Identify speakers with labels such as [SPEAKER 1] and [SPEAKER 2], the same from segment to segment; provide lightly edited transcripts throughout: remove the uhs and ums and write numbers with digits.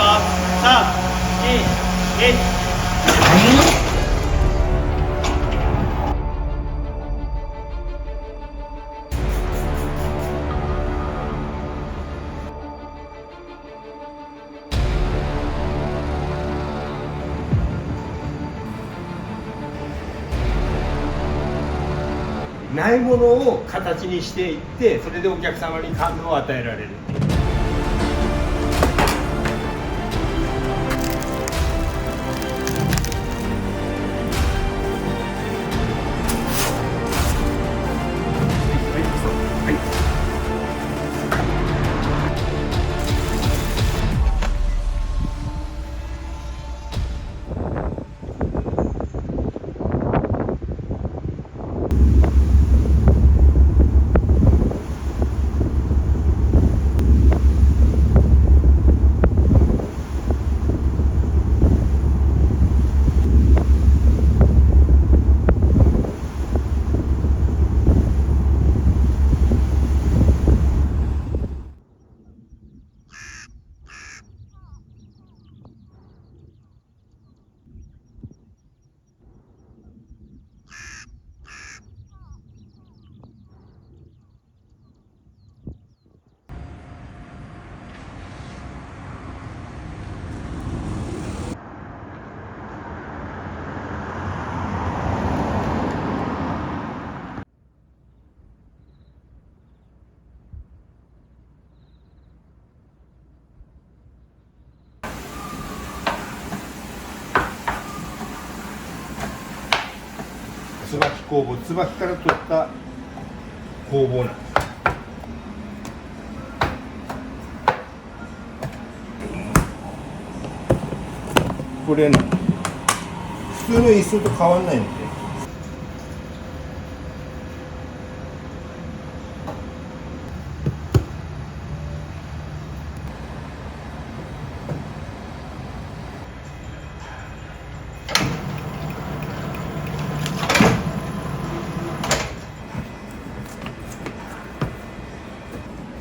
[SPEAKER 1] 3、2、1。ないものを形にしていって、それでお客様に感動を与えられる。椿工房、椿から取った工房なんです。これね、普通の椅子と変わんないんで。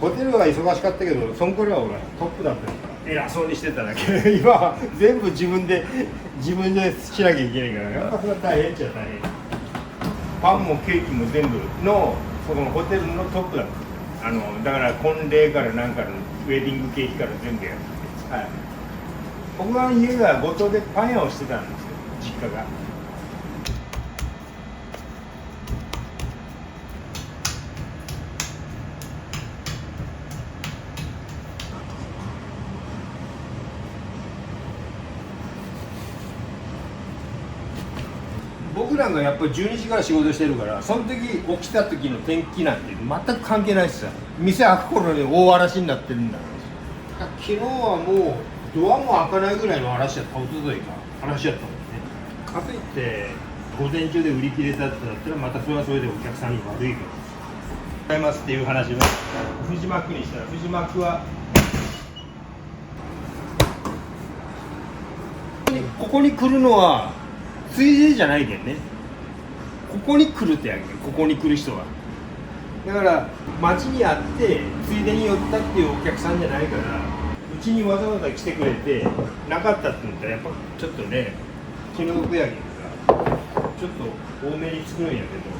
[SPEAKER 1] ホテルは忙しかったけど、そんころは俺トップだったから偉そうにしてただけ。今は全部自分でしなきゃいけないから、やっぱそれは大変っちゃ大変。パンもケーキも全部のそのホテルのトップだった。だから婚礼からなんかのウェディングケーキから全部やってて、はい、僕は家が五島でパン屋をしてたんですよ、実家が。僕らがやっぱり12時から仕事してるから、その時起きた時の天気なんて全く関係ないしさ、店開く頃に大嵐になってるんだから昨日はもうドアも開かないぐらいの嵐だった。おとといか嵐だったもんね。かといって午前中で売り切れたってなったら、またそれはそれでお客さんに悪いから買いますっていう話の藤巻にしたら、藤巻はここに来るのはついでじゃないけんね。ここに来るってやんけん、ここに来る人は。だから街にあってついでに寄ったっていうお客さんじゃないから、うちにわざわざ来てくれてなかったって言ったらやっぱちょっとね、気の毒やけんさ、ちょっと多めに作るんやけど。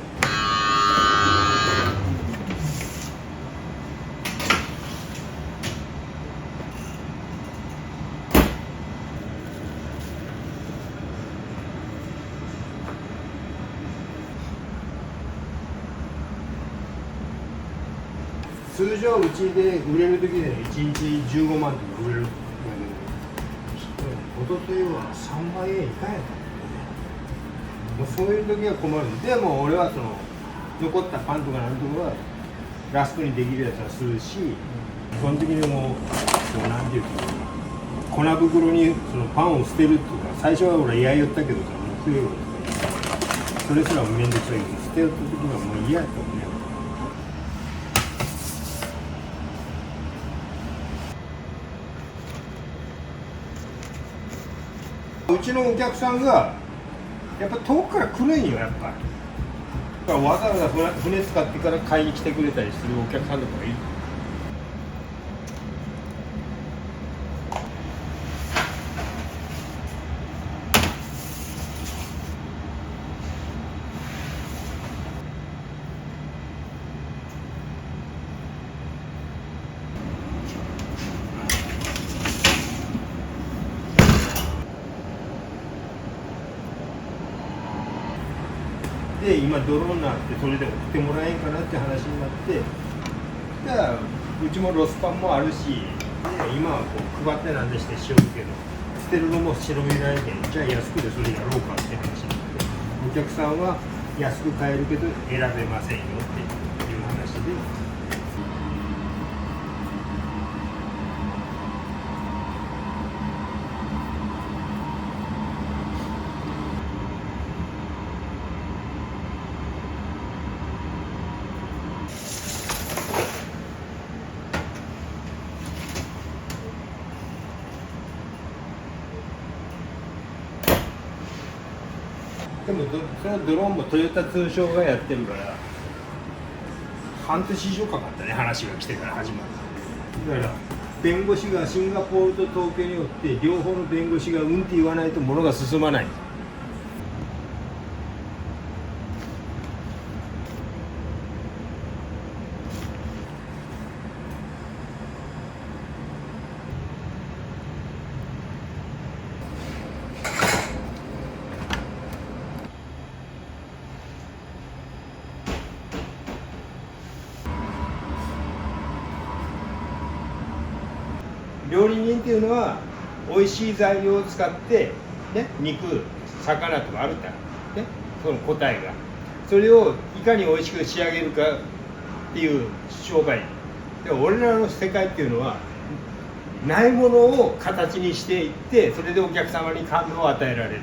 [SPEAKER 1] 通常うちで売れる時で1日15万とか売れるんだけど、おとといは3万円いかんやったもうそういう時は困る。でも俺はその残ったパンとかなんとかはラスクにできるやつはするし、その時にもうなんていうか、粉袋にそのパンを捨てるっていうか、最初は俺嫌言ったけどさ、もう食えよとか、それすらも面倒くさいけど、捨てよった時にはもう嫌やったもんね。うちのお客さんがやっぱ遠くから来るんよ、やっぱり。だからわざわざ船使ってから買いに来てくれたりするお客さんとかいる。で今ドローになってそれで送ってもらえんかなって話になって、じゃあうちもロスパンもあるし、今はこう配ってなんでしてしようけど捨てるのも白身ないけん、じゃあ安くでそれやろうかって話になって、お客さんは安く買えるけど選べませんよっていう話で。でもそのドローンもトヨタ通商がやってるから半年以上かかったね、話が来てから始まる。だから弁護士がシンガポールと東京によって両方の弁護士がうんって言わないと物が進まない。料理人っていうのは美味しい材料を使って、ね、肉、魚とかあるから、ね、その答えがそれをいかに美味しく仕上げるかっていう商売で、俺らの世界っていうのはないものを形にしていって、それでお客様に感動を与えられるっ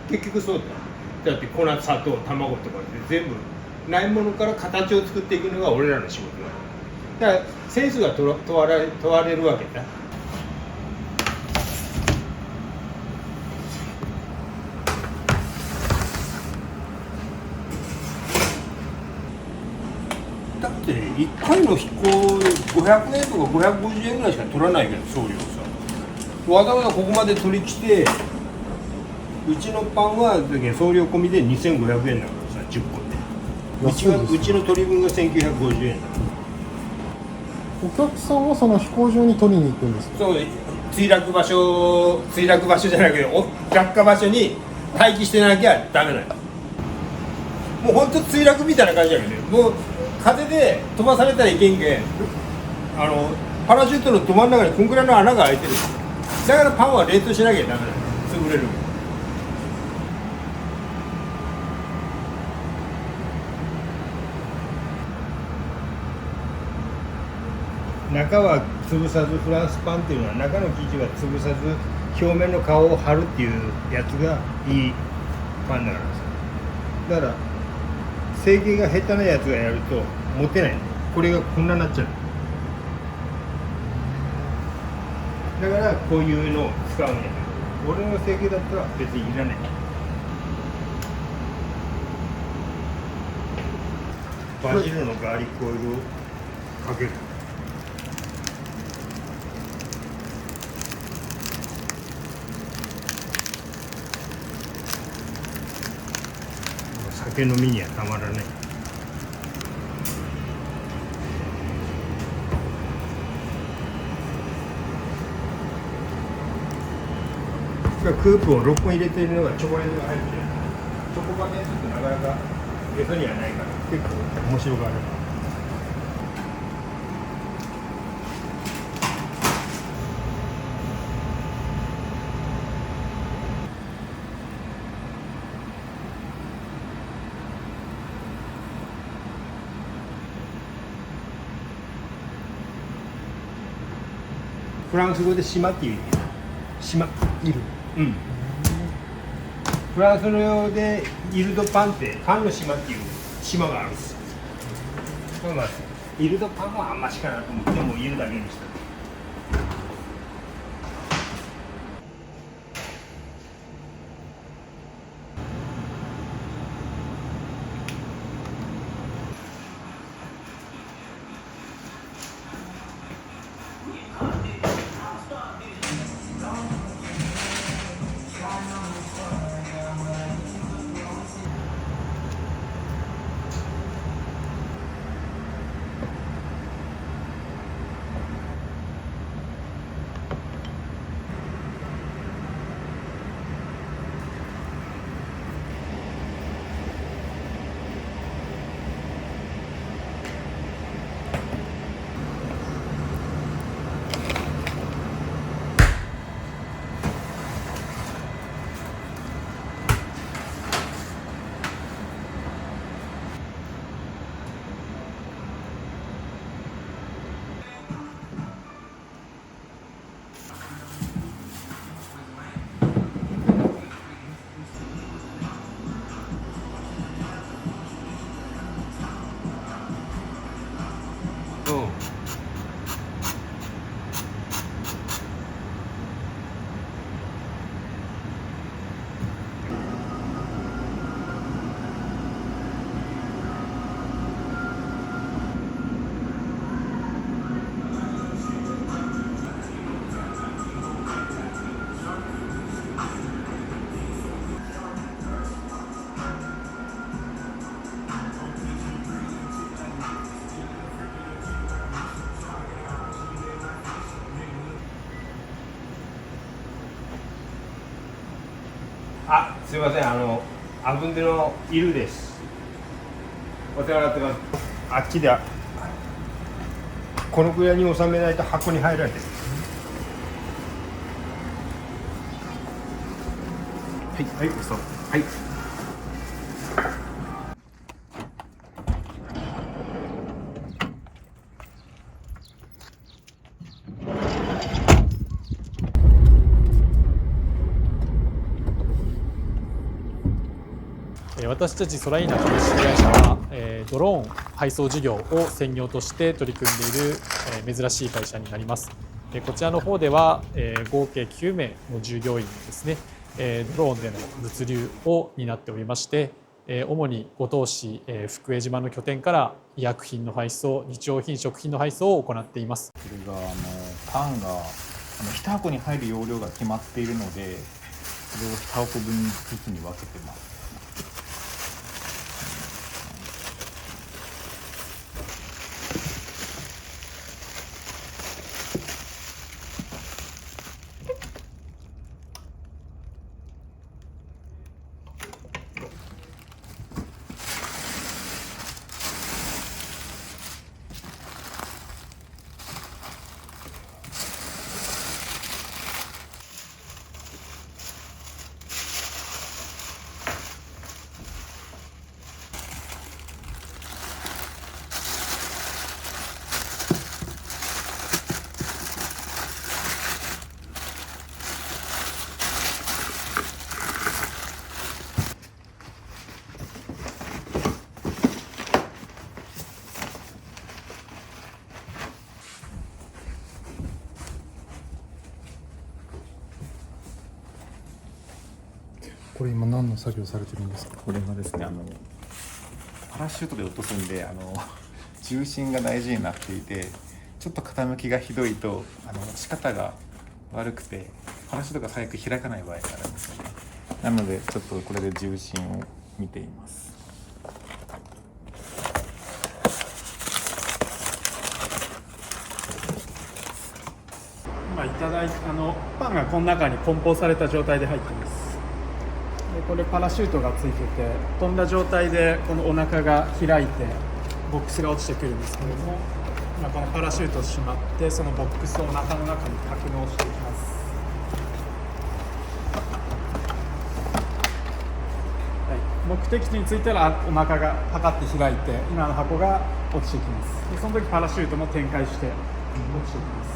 [SPEAKER 1] ていう、結局そうだ。だって粉、砂糖、卵とかって全部ないものから形を作っていくのが俺らの仕事だ。だからセンスが問われるわけだ。だって1回の飛行500円とか550円ぐらいしか取らないけど、送料さ、わざわざここまで取り来て、うちのパンは送料込みで2500円だからさ、10個でうちの取り分が1950円だ。
[SPEAKER 2] お客さんはその飛行場に取りに行くんですか？
[SPEAKER 1] そう、墜落場所じゃなくて落下場所に待機してなきゃダメなの。もうほんと墜落みたいな感じだけどね、もう風で飛ばされたらいけんけん、パラシュートのど真ん中にこんくらいの穴が開いてる。だからパンは冷凍しなきゃダメなの、潰れる。中は潰さず、フランスパンっていうのは中の生地は潰さず表面の皮を張るっていうやつがいいパンだからさ。だから成形が下手なやつがやると持てない。これがこんなになっちゃう。だからこういうのを使うんやけど、俺の成形だったら別にいらない。バジルのガーリックオイルをかける。酒飲みにはたまらない。クープを6本入れているのがチョコレートが入ってる。チョコバケツってなかなかゲソにはないから結構面白がる。フランス語で島っていう意味だ。島いる。うん。フランスのようでイルドパンってパンの島っていう島があるんですよ。まあイルドパンはあんましかなと思ってもうイルだけにした。すいません、アブンデのイルです。お手洗ってます。あっちでこのくらいに収めないと箱に入られてる。はいはい、嘘。はい。
[SPEAKER 3] 私たちソライーナ株式会社は、ドローン配送事業を専業として取り組んでいる、珍しい会社になります。こちらの方では、合計9名の従業員ですね、ドローンでの物流を担っておりまして、主に五島市、福江島の拠点から医薬品の配送、日用品、食品の配送を行っています。
[SPEAKER 4] これがパンが1箱に入る容量が決まっているので、それを2箱分ずつに分けてます。
[SPEAKER 2] これ今何の作業されてるんですか？
[SPEAKER 4] これがですね、パラシュートで落とすんで、重心が大事になっていて、ちょっと傾きがひどいと落ち方が悪くてパラシュートが早く開かない場合があるんですよね。なのでちょっとこれで重心を見ています。
[SPEAKER 3] 今いただいたパンがこの中に梱包された状態で入っています。でこれパラシュートがついてて、飛んだ状態でこのお腹が開いてボックスが落ちてくるんですけれども、今このパラシュートをしまってそのボックスをお腹の中に格納していきます。はい、目的地に着いたらお腹がパカッて開いて今の箱が落ちてきます。でその時パラシュートも展開して落ちてきます。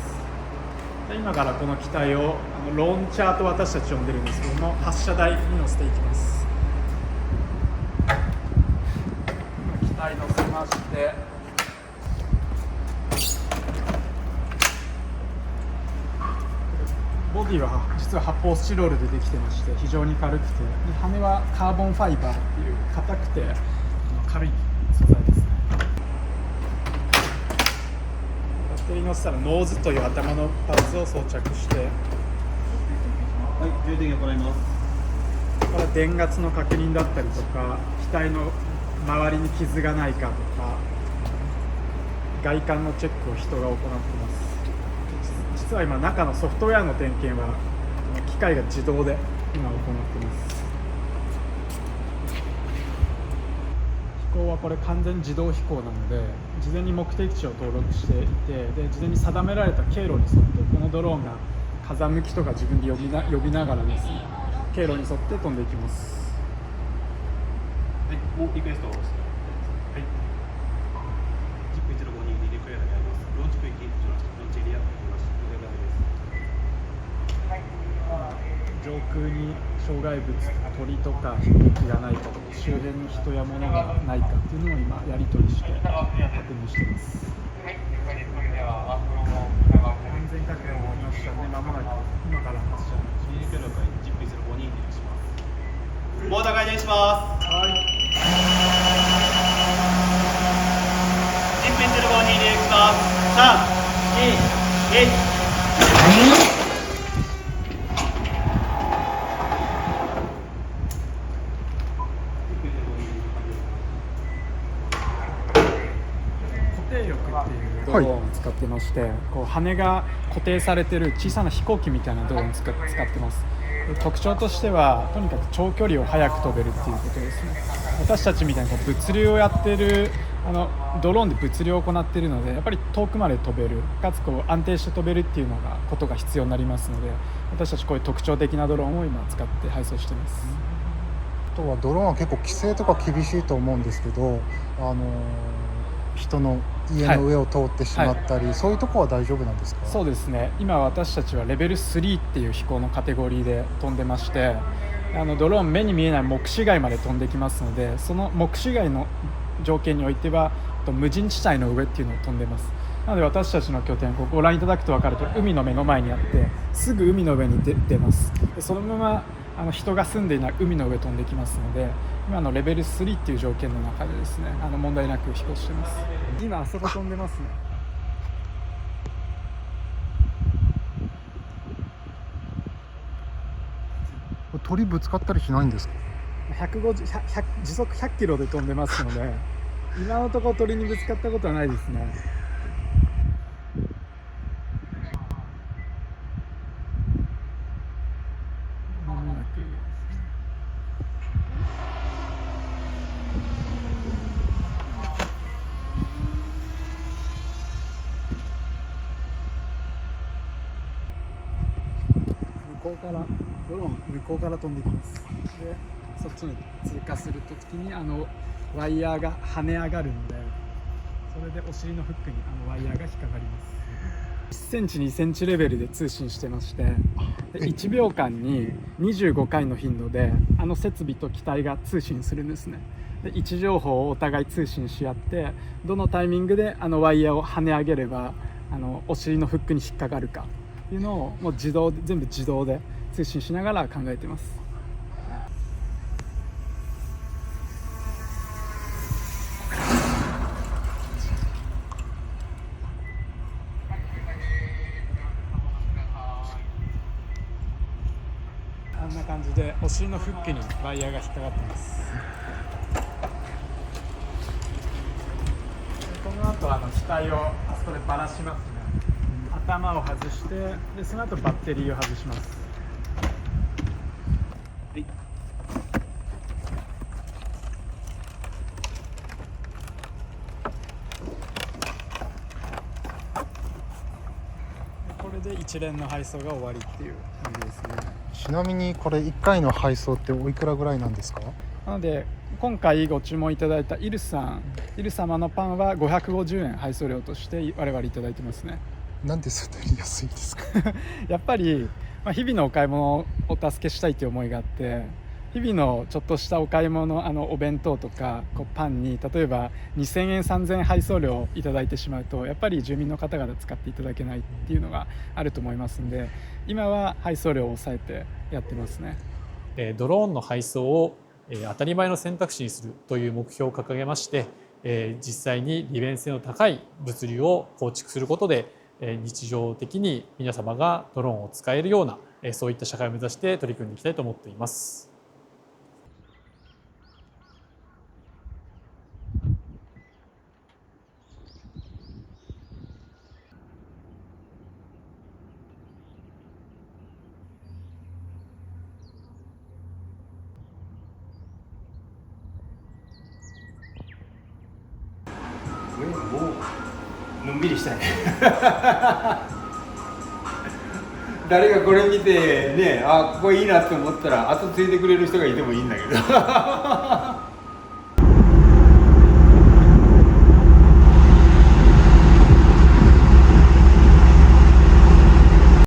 [SPEAKER 3] で今からこの機体をローンチャーと私たち呼んでるんですけども、発射台に乗せていきます。今機体乗せまして、ボディは実は発泡スチロールでできてまして、非常に軽くて、羽はカーボンファイバーっていう硬くて軽い素材ですね。バッテリー乗せたらノーズという頭のパーツを装着して、
[SPEAKER 5] はい、充電行います。
[SPEAKER 3] これは電圧の確認だったりとか、機体の周りに傷がないかとか、外観のチェックを人が行ってます。実は今中のソフトウェアの点検は機械が自動で今行っています。飛行はこれ完全自動飛行なので、事前に目的地を登録していて、で事前に定められた経路に沿ってこのドローンが風向きとか自分で呼びながらですね、経路に沿って飛んでいきます。
[SPEAKER 5] はい、もうリクエストをして、はい。ジップ1052にリクエストにあります。ローンチ区域、ローンチエリア、よろしくお願いします。
[SPEAKER 3] 上空に障害物、鳥とか飛行機がないかとか、周辺に人や物がないかっていうのを今やり取りして確認しています。安全確認をしましたので、間もなく今から発射
[SPEAKER 5] 離陸了解、ジップ1052にします。モーター開電します。
[SPEAKER 3] はい。
[SPEAKER 5] ジップ1052に行きます。3、2、1。
[SPEAKER 3] 固定翼っていうドローンを使ってまして、こう羽が固定されてる小さな飛行機みたいなドローンを使ってます。
[SPEAKER 6] 特徴としてはとにかく長距離を速く飛べるっていうことですね。私たちみたいにこう物流をやってるドローンで物流を行っているので、やっぱり遠くまで飛べるかつこう安定して飛べるっていうのがことが必要になりますので、私たちこういう特徴的なドローンを今使って配送しています。
[SPEAKER 2] あとはドローンは結構規制とか厳しいと思うんですけど、人の家の上を通ってしまったり、そういうところは大丈夫なんですか？
[SPEAKER 6] そうですね、今私たちはレベル3っていう飛行のカテゴリーで飛んでまして、ドローン目に見えない目視外まで飛んできますので、その目視外の条件においては無人地帯の上っていうのを飛んでます。なので私たちの拠点、ここご覧いただくと分かると海の目の前にあって、すぐ海の上に出ます。でそのまま人が住んでいない海の上飛んできますので、今のレベル3っていう条件の中でですね、問題なく飛行してます。今あそこ飛んでますね。
[SPEAKER 2] 鳥ぶつかったりしないんですか？
[SPEAKER 6] 時速100キロで飛んでますので今のところ鳥にぶつかったことはないですね。ドローン向こうから飛んできます。でそっちに通過するときにワイヤーが跳ね上がるので、それでお尻のフックにワイヤーが引っかかります。1センチ2センチレベルで通信してまして、で1秒間に25回の頻度で設備と機体が通信するんですね。で位置情報をお互い通信し合って、どのタイミングでワイヤーを跳ね上げればお尻のフックに引っかかるかっていうのをもう全部自動で通信しながら考えてます。こんな感じでお尻のフックにワイヤーが引っかかってます。この後額をあそこでばらしますね。頭を外して、でその後バッテリーを外します。はい、これで一連の配送が終わりっていう感じですね。
[SPEAKER 2] ちなみにこれ1回の配送っておいくらぐらいなんですか？
[SPEAKER 6] なので今回ご注文いただいたイル様のパンは550円配送料として我々いただいてますね。
[SPEAKER 2] なんでそんなに安いんですか？
[SPEAKER 6] やっぱり、日々のお買い物をお助けしたいという思いがあって、日々のちょっとしたお買い物、お弁当とかパンに例えば2000円3000円配送料いただいてしまうと、やっぱり住民の方々使っていただけないっていうのがあると思いますんで、今は配送料を抑えてやってますね。
[SPEAKER 3] ドローンの配送を当たり前の選択肢にするという目標を掲げまして、実際に利便性の高い物流を構築することで、日常的に皆様がドローンを使えるような、そういった社会を目指して取り組んでいきたいと思っています。
[SPEAKER 1] もうのんびりしたい誰かこれ見てね、あここいいなって思ったら後継いでくれる人がいてもいいんだけど